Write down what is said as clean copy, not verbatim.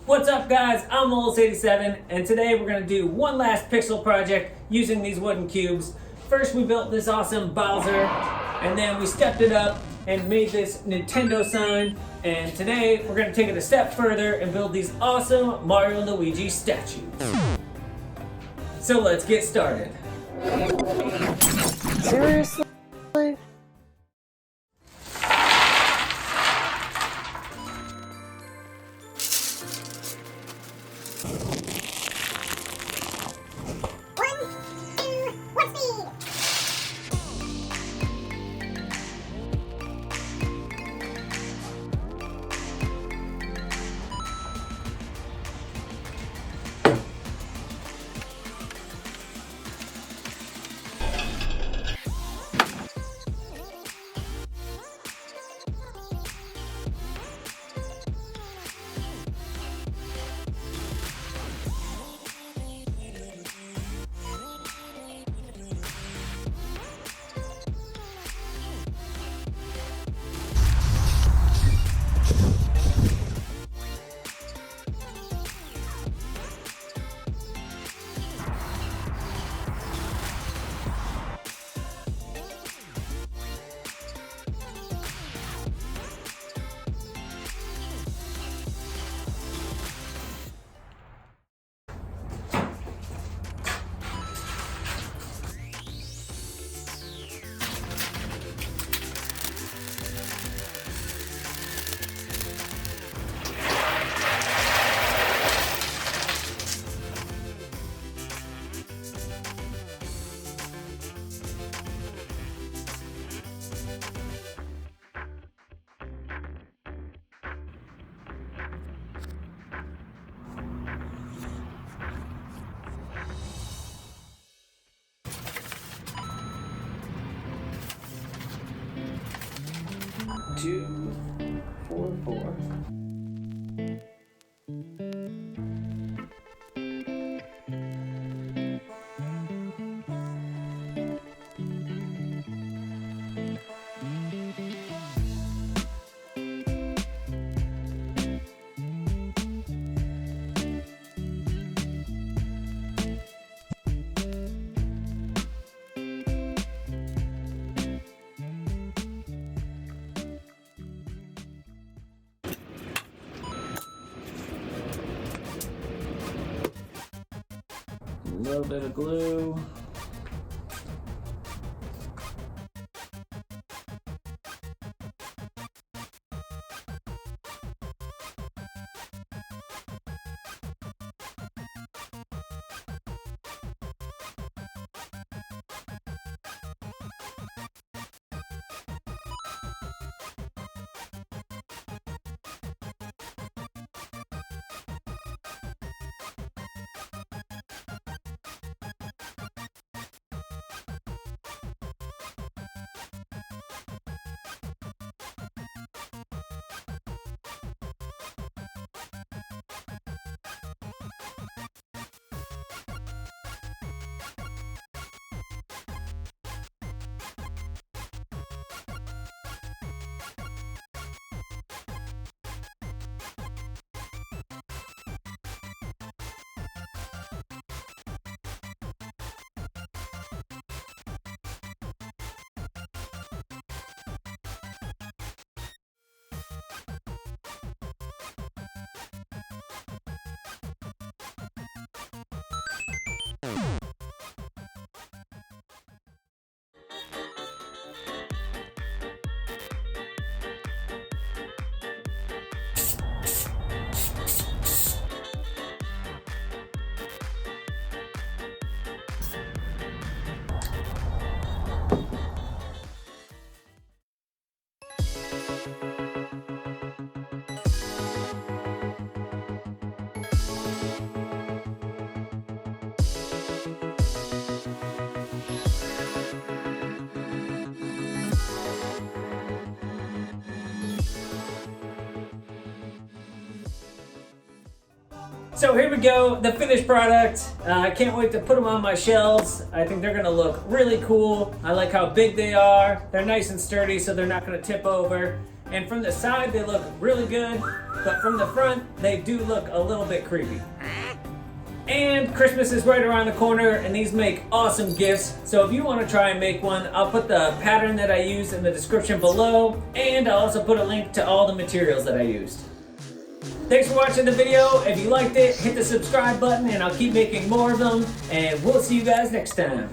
What's up guys, I'm Moles87 and today we're going to do one last pixel project using these wooden cubes. First we built this awesome Bowser and then we stepped it up and made this Nintendo sign, and today we're going to take it a step further and build these awesome Mario and Luigi statues. So let's get started. Seriously? Two, four. A little bit of glue. So here we go, the finished product. I can't wait to put them on my shelves. I think they're gonna look really cool. I like how big they are. They're nice and sturdy, so they're not gonna tip over. And from the side, they look really good, but from the front, they do look a little bit creepy. And Christmas is right around the corner, and these make awesome gifts. So if you want to try and make one, I'll put the pattern that I used in the description below, and I'll also put a link to all the materials that I used. Thanks for watching the video. If you liked it, hit the subscribe button, and I'll keep making more of them, and we'll see you guys next time.